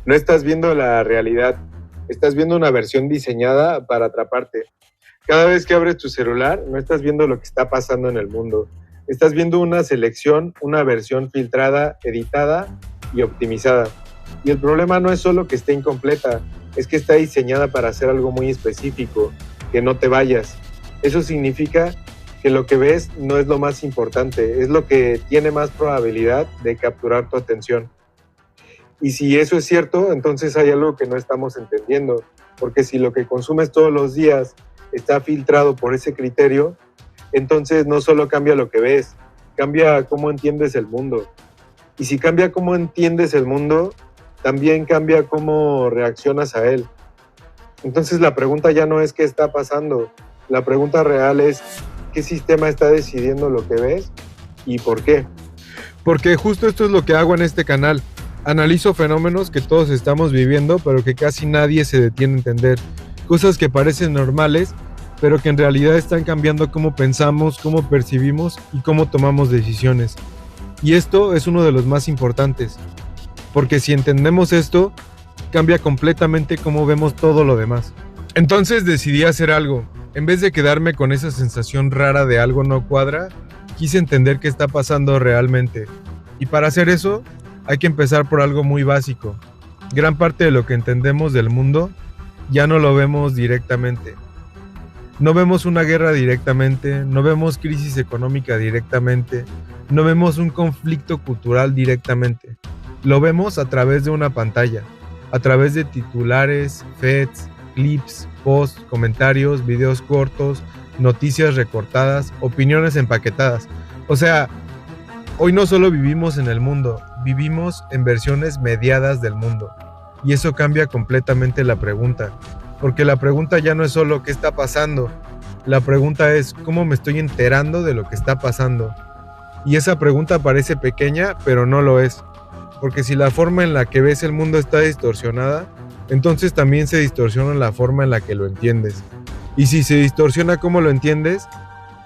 No estás viendo la realidad, estás viendo una versión diseñada para atraparte. Cada vez que abres tu celular, no estás viendo lo que está pasando en el mundo. Estás viendo una selección, una versión filtrada, editada y optimizada. Y el problema no es solo que esté incompleta, es que está diseñada para hacer algo muy específico, que no te vayas. Eso significa que lo que ves no es lo más importante, es lo que tiene más probabilidad de capturar tu atención. Y si eso es cierto, entonces hay algo que no estamos entendiendo, porque si lo que consumes todos los días está filtrado por ese criterio, entonces no solo cambia lo que ves, cambia cómo entiendes el mundo. Y si cambia cómo entiendes el mundo, también cambia cómo reaccionas a él. Entonces la pregunta ya no es qué está pasando, la pregunta real es qué sistema está decidiendo lo que ves y por qué. Porque justo esto es lo que hago en este canal. Analizo fenómenos que todos estamos viviendo, pero que casi nadie se detiene a entender. Cosas que parecen normales, pero que en realidad están cambiando cómo pensamos, cómo percibimos y cómo tomamos decisiones. Y esto es uno de los más importantes, porque si entendemos esto, cambia completamente cómo vemos todo lo demás. Entonces decidí hacer algo. En vez de quedarme con esa sensación rara de algo no cuadra, quise entender qué está pasando realmente. Y para hacer eso, hay que empezar por algo muy básico. Gran parte de lo que entendemos del mundo ya no lo vemos directamente. No vemos una guerra directamente, no vemos crisis económica directamente, no vemos un conflicto cultural directamente. Lo vemos a través de una pantalla, a través de titulares, feeds, clips, posts, comentarios, videos cortos, noticias recortadas, opiniones empaquetadas. O sea, hoy no solo vivimos en el mundo, vivimos en versiones mediadas del mundo. Y eso cambia completamente la pregunta. Porque la pregunta ya no es solo qué está pasando. La pregunta es cómo me estoy enterando de lo que está pasando. Y esa pregunta parece pequeña, pero no lo es. Porque si la forma en la que ves el mundo está distorsionada, entonces también se distorsiona la forma en la que lo entiendes. Y si se distorsiona cómo lo entiendes,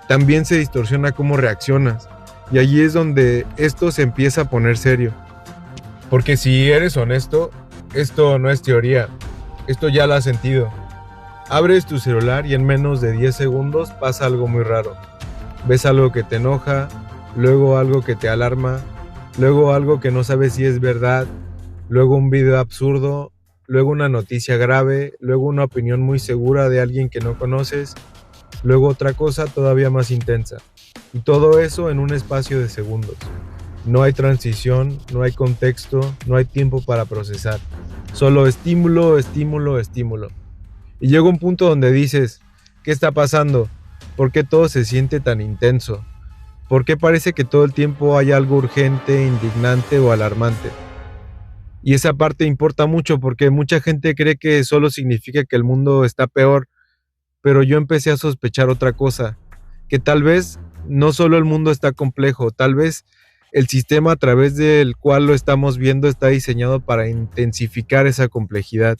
también se distorsiona cómo reaccionas. Y allí es donde esto se empieza a poner serio. Porque si eres honesto, esto no es teoría. Esto ya lo has sentido. Abres tu celular y en menos de 10 segundos pasa algo muy raro. Ves algo que te enoja, luego algo que te alarma, luego algo que no sabes si es verdad, luego un video absurdo, luego una noticia grave, luego una opinión muy segura de alguien que no conoces, luego otra cosa todavía más intensa. Y todo eso en un espacio de segundos. No hay transición, no hay contexto, no hay tiempo para procesar. Solo estímulo, estímulo, estímulo. Y llega un punto donde dices, ¿qué está pasando? ¿Por qué todo se siente tan intenso? ¿Por qué parece que todo el tiempo hay algo urgente, indignante o alarmante? Y esa parte importa mucho porque mucha gente cree que solo significa que el mundo está peor, pero yo empecé a sospechar otra cosa, que tal vez no solo el mundo está complejo, tal vez el sistema a través del cual lo estamos viendo está diseñado para intensificar esa complejidad.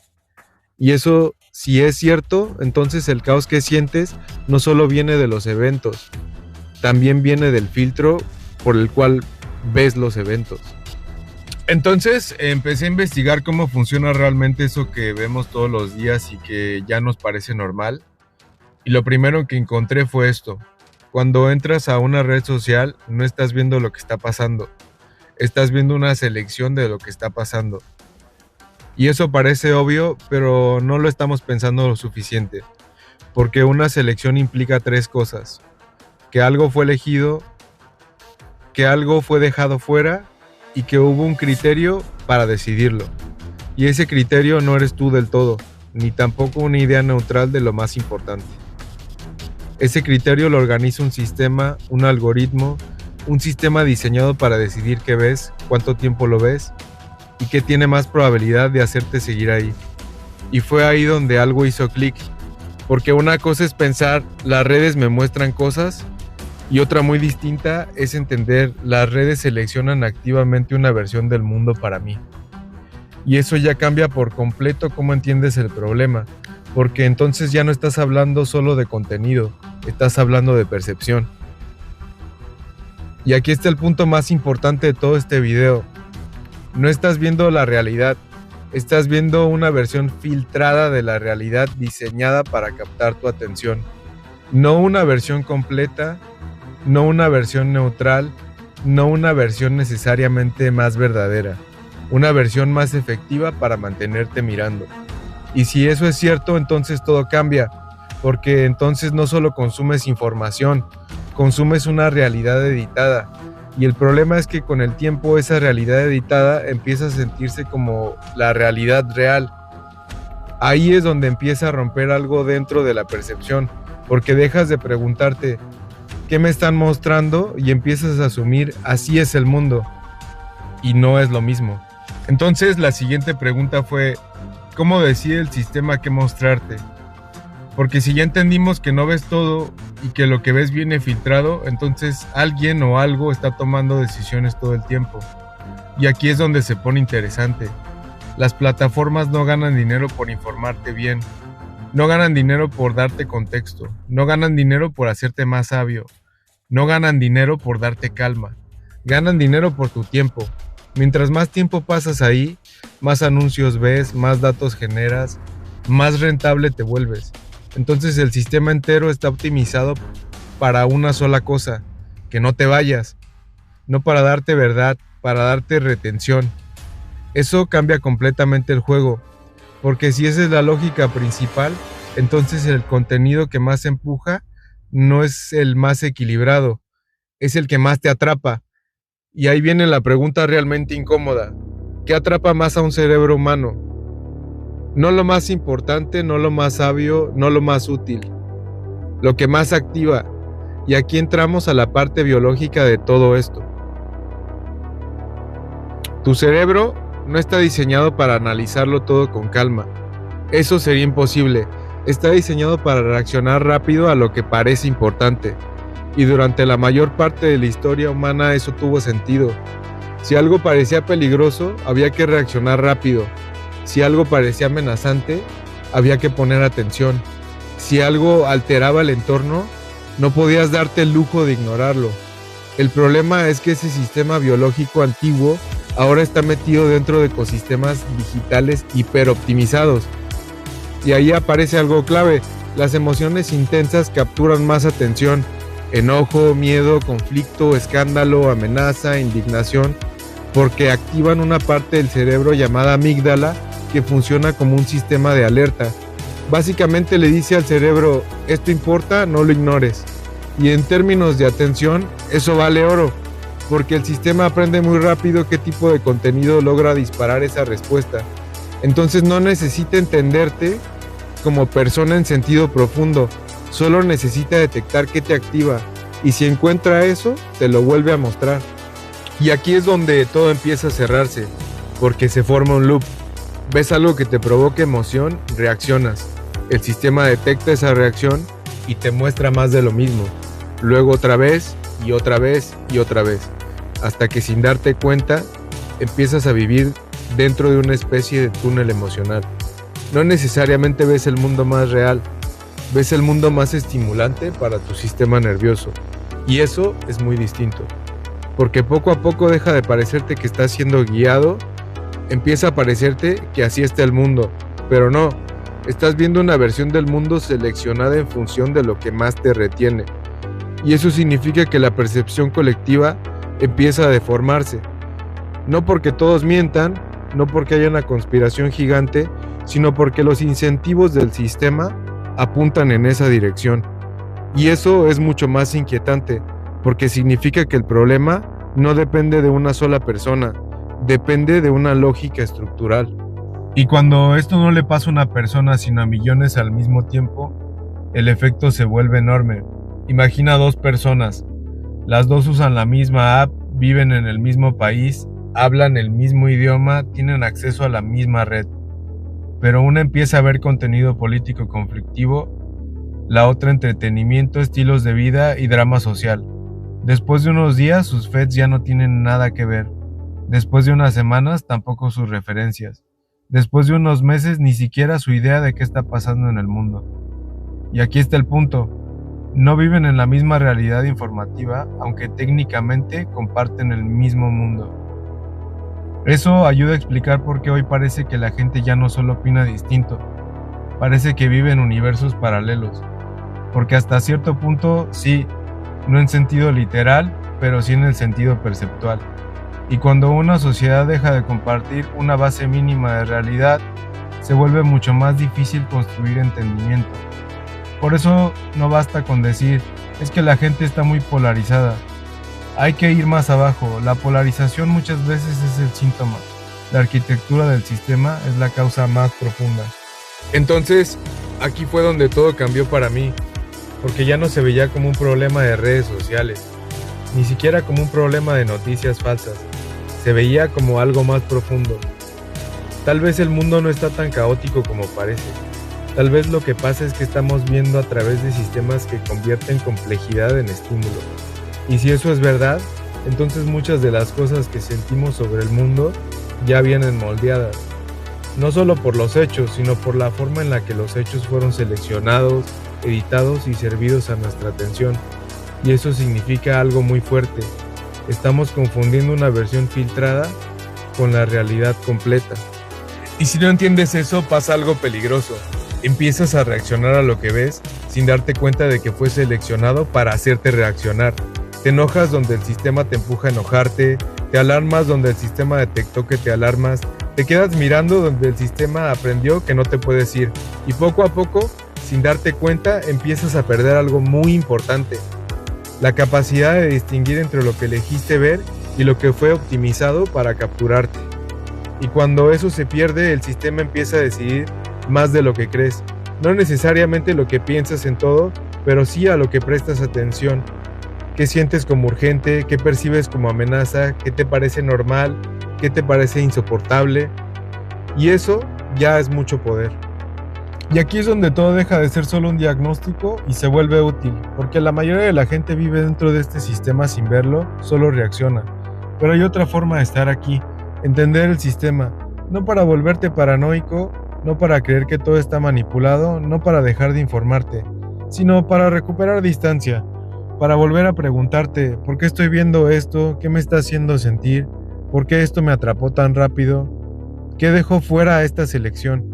Y eso, si es cierto, entonces el caos que sientes no solo viene de los eventos, también viene del filtro por el cual ves los eventos. Entonces empecé a investigar cómo funciona realmente eso que vemos todos los días y que ya nos parece normal. Y lo primero que encontré fue esto. Cuando entras a una red social, no estás viendo lo que está pasando. Estás viendo una selección de lo que está pasando. Y eso parece obvio, pero no lo estamos pensando lo suficiente. Porque una selección implica 3 cosas. Que algo fue elegido, que algo fue dejado fuera y que hubo un criterio para decidirlo. Y ese criterio no eres tú del todo, ni tampoco una idea neutral de lo más importante. Ese criterio lo organiza un sistema, un algoritmo, un sistema diseñado para decidir qué ves, cuánto tiempo lo ves y qué tiene más probabilidad de hacerte seguir ahí. Y fue ahí donde algo hizo clic, porque una cosa es pensar, las redes me muestran cosas, y otra muy distinta es entender, las redes seleccionan activamente una versión del mundo para mí. Y eso ya cambia por completo cómo entiendes el problema, porque entonces ya no estás hablando solo de contenido, estás hablando de percepción. Y aquí está el punto más importante de todo este video. No estás viendo la realidad, Estás viendo una versión filtrada de la realidad diseñada para captar tu atención. No una versión completa, no una versión neutral, no una versión necesariamente más verdadera. Una versión más efectiva para mantenerte mirando. Y si eso es cierto, entonces todo cambia, porque entonces no solo consumes información, consumes una realidad editada. Y el problema es que con el tiempo esa realidad editada empieza a sentirse como la realidad real. Ahí es donde empieza a romper algo dentro de la percepción, porque dejas de preguntarte ¿qué me están mostrando? Y empiezas a asumir así es el mundo. Y no es lo mismo. Entonces la siguiente pregunta fue ¿cómo decide el sistema qué mostrarte? Porque si ya entendimos que no ves todo y que lo que ves viene filtrado, entonces alguien o algo está tomando decisiones todo el tiempo. Y aquí es donde se pone interesante. Las plataformas no ganan dinero por informarte bien. No ganan dinero por darte contexto. No ganan dinero por hacerte más sabio. No ganan dinero por darte calma. Ganan dinero por tu tiempo. Mientras más tiempo pasas ahí, más anuncios ves, más datos generas, más rentable te vuelves. Entonces el sistema entero está optimizado para una sola cosa, que no te vayas, no para darte verdad, para darte retención. Eso cambia completamente el juego, porque si esa es la lógica principal, entonces el contenido que más empuja no es el más equilibrado, es el que más te atrapa. Y ahí viene la pregunta realmente incómoda. ¿Qué atrapa más a un cerebro humano? No lo más importante, no lo más sabio, no lo más útil. Lo que más activa. Y aquí entramos a la parte biológica de todo esto. Tu cerebro no está diseñado para analizarlo todo con calma. Eso sería imposible. Está diseñado para reaccionar rápido a lo que parece importante. Y durante la mayor parte de la historia humana eso tuvo sentido. Si algo parecía peligroso, había que reaccionar rápido. Si algo parecía amenazante, había que poner atención. Si algo alteraba el entorno, no podías darte el lujo de ignorarlo. El problema es que ese sistema biológico antiguo ahora está metido dentro de ecosistemas digitales hiperoptimizados. Y ahí aparece algo clave. Las emociones intensas capturan más atención. Enojo, miedo, conflicto, escándalo, amenaza, indignación, porque activan una parte del cerebro llamada amígdala que funciona como un sistema de alerta. Básicamente le dice al cerebro, esto importa, no lo ignores. Y en términos de atención, eso vale oro, porque el sistema aprende muy rápido qué tipo de contenido logra disparar esa respuesta. Entonces no necesita entenderte como persona en sentido profundo, solo necesita detectar qué te activa, y si encuentra eso, te lo vuelve a mostrar. Y aquí es donde todo empieza a cerrarse, porque se forma un loop. Ves algo que te provoca emoción, reaccionas. El sistema detecta esa reacción y te muestra más de lo mismo. Luego otra vez y otra vez y otra vez. Hasta que sin darte cuenta, empiezas a vivir dentro de una especie de túnel emocional. No necesariamente ves el mundo más real, ves el mundo más estimulante para tu sistema nervioso. Y eso es muy distinto. Porque poco a poco deja de parecerte que estás siendo guiado, empieza a parecerte que así está el mundo, pero no, estás viendo una versión del mundo seleccionada en función de lo que más te retiene. Y eso significa que la percepción colectiva empieza a deformarse. No porque todos mientan, no porque haya una conspiración gigante, sino porque los incentivos del sistema apuntan en esa dirección. Y eso es mucho más inquietante, porque significa que el problema no depende de una sola persona, depende de una lógica estructural. Y cuando esto no le pasa a una persona sino a millones al mismo tiempo, el efecto se vuelve enorme. Imagina dos personas, las dos usan la misma app, viven en el mismo país, hablan el mismo idioma, tienen acceso a la misma red. Pero una empieza a ver contenido político conflictivo, la otra entretenimiento, estilos de vida y drama social. Después de unos días sus feeds ya no tienen nada que ver. Después de unas semanas tampoco sus referencias. Después de unos meses ni siquiera su idea de qué está pasando en el mundo. Y aquí está el punto. No viven en la misma realidad informativa, aunque técnicamente comparten el mismo mundo. Eso ayuda a explicar por qué hoy parece que la gente ya no solo opina distinto, parece que vive en universos paralelos. Porque hasta cierto punto, sí, no en sentido literal, pero sí en el sentido perceptual. Y cuando una sociedad deja de compartir una base mínima de realidad, se vuelve mucho más difícil construir entendimiento. Por eso no basta con decir, es que la gente está muy polarizada. Hay que ir más abajo. La polarización muchas veces es el síntoma. La arquitectura del sistema es la causa más profunda. Entonces, aquí fue donde todo cambió para mí, porque ya no se veía como un problema de redes sociales, ni siquiera como un problema de noticias falsas. Se veía como algo más profundo. Tal vez el mundo no está tan caótico como parece. Tal vez lo que pasa es que estamos viendo a través de sistemas que convierten complejidad en estímulo. Y si eso es verdad, entonces muchas de las cosas que sentimos sobre el mundo ya vienen moldeadas. No solo por los hechos, sino por la forma en la que los hechos fueron seleccionados, editados y servidos a nuestra atención. Y eso significa algo muy fuerte. Estamos confundiendo una versión filtrada con la realidad completa. Y si no entiendes eso, pasa algo peligroso. Empiezas a reaccionar a lo que ves sin darte cuenta de que fue seleccionado para hacerte reaccionar. Te enojas donde el sistema te empuja a enojarte, te alarmas donde el sistema detectó que te alarmas, te quedas mirando donde el sistema aprendió que no te puedes ir. Y poco a poco, sin darte cuenta, empiezas a perder algo muy importante. La capacidad de distinguir entre lo que elegiste ver y lo que fue optimizado para capturarte. Y cuando eso se pierde, el sistema empieza a decidir más de lo que crees. No necesariamente lo que piensas en todo, pero sí a lo que prestas atención. ¿Qué sientes como urgente? ¿Qué percibes como amenaza? ¿Qué te parece normal? ¿Qué te parece insoportable? Y eso ya es mucho poder. Y aquí es donde todo deja de ser solo un diagnóstico y se vuelve útil, porque la mayoría de la gente vive dentro de este sistema sin verlo, solo reacciona. Pero hay otra forma de estar aquí, entender el sistema, no para volverte paranoico, no para creer que todo está manipulado, no para dejar de informarte, sino para recuperar distancia, para volver a preguntarte, ¿por qué estoy viendo esto? ¿Qué me está haciendo sentir? ¿Por qué esto me atrapó tan rápido? ¿Qué dejó fuera a esta selección?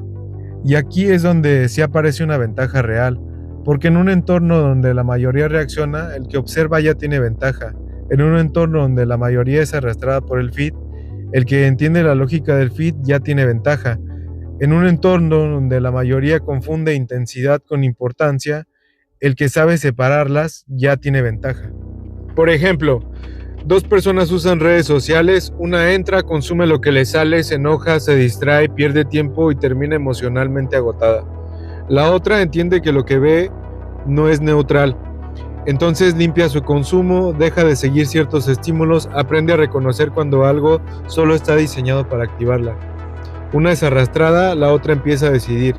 Y aquí es donde sí aparece una ventaja real, porque en un entorno donde la mayoría reacciona, el que observa ya tiene ventaja. En un entorno donde la mayoría es arrastrada por el feed, el que entiende la lógica del feed ya tiene ventaja. En un entorno donde la mayoría confunde intensidad con importancia, el que sabe separarlas ya tiene ventaja. Por ejemplo, dos personas usan redes sociales, una entra, consume lo que le sale, se enoja, se distrae, pierde tiempo y termina emocionalmente agotada. La otra entiende que lo que ve no es neutral. Entonces limpia su consumo, deja de seguir ciertos estímulos, aprende a reconocer cuando algo solo está diseñado para activarla. Una es arrastrada, la otra empieza a decidir.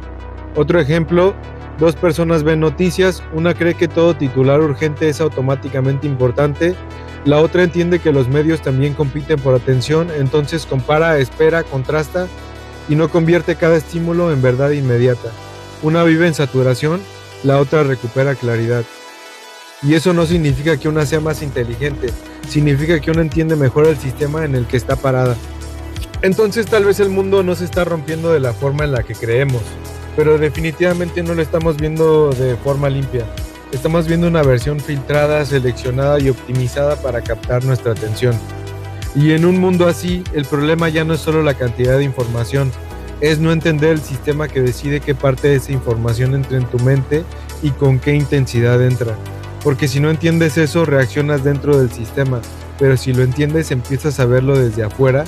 Otro ejemplo, dos personas ven noticias, una cree que todo titular urgente es automáticamente importante, la otra entiende que los medios también compiten por atención, entonces compara, espera, contrasta y no convierte cada estímulo en verdad inmediata. Una vive en saturación, la otra recupera claridad. Y eso no significa que una sea más inteligente, significa que una entiende mejor el sistema en el que está parada. Entonces tal vez el mundo no se está rompiendo de la forma en la que creemos, pero definitivamente no lo estamos viendo de forma limpia. Estamos viendo una versión filtrada, seleccionada y optimizada para captar nuestra atención. Y en un mundo así, el problema ya no es solo la cantidad de información, es no entender el sistema que decide qué parte de esa información entra en tu mente y con qué intensidad entra. Porque si no entiendes eso, reaccionas dentro del sistema, pero si lo entiendes, empiezas a verlo desde afuera.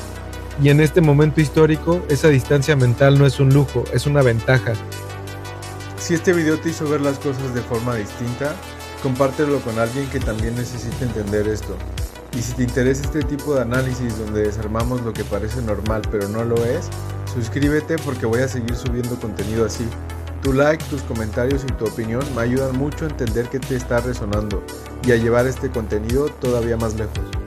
Y en este momento histórico, esa distancia mental no es un lujo, es una ventaja. Si este video te hizo ver las cosas de forma distinta, compártelo con alguien que también necesite entender esto. Y si te interesa este tipo de análisis donde desarmamos lo que parece normal pero no lo es, suscríbete porque voy a seguir subiendo contenido así. Tu like, tus comentarios y tu opinión me ayudan mucho a entender qué te está resonando y a llevar este contenido todavía más lejos.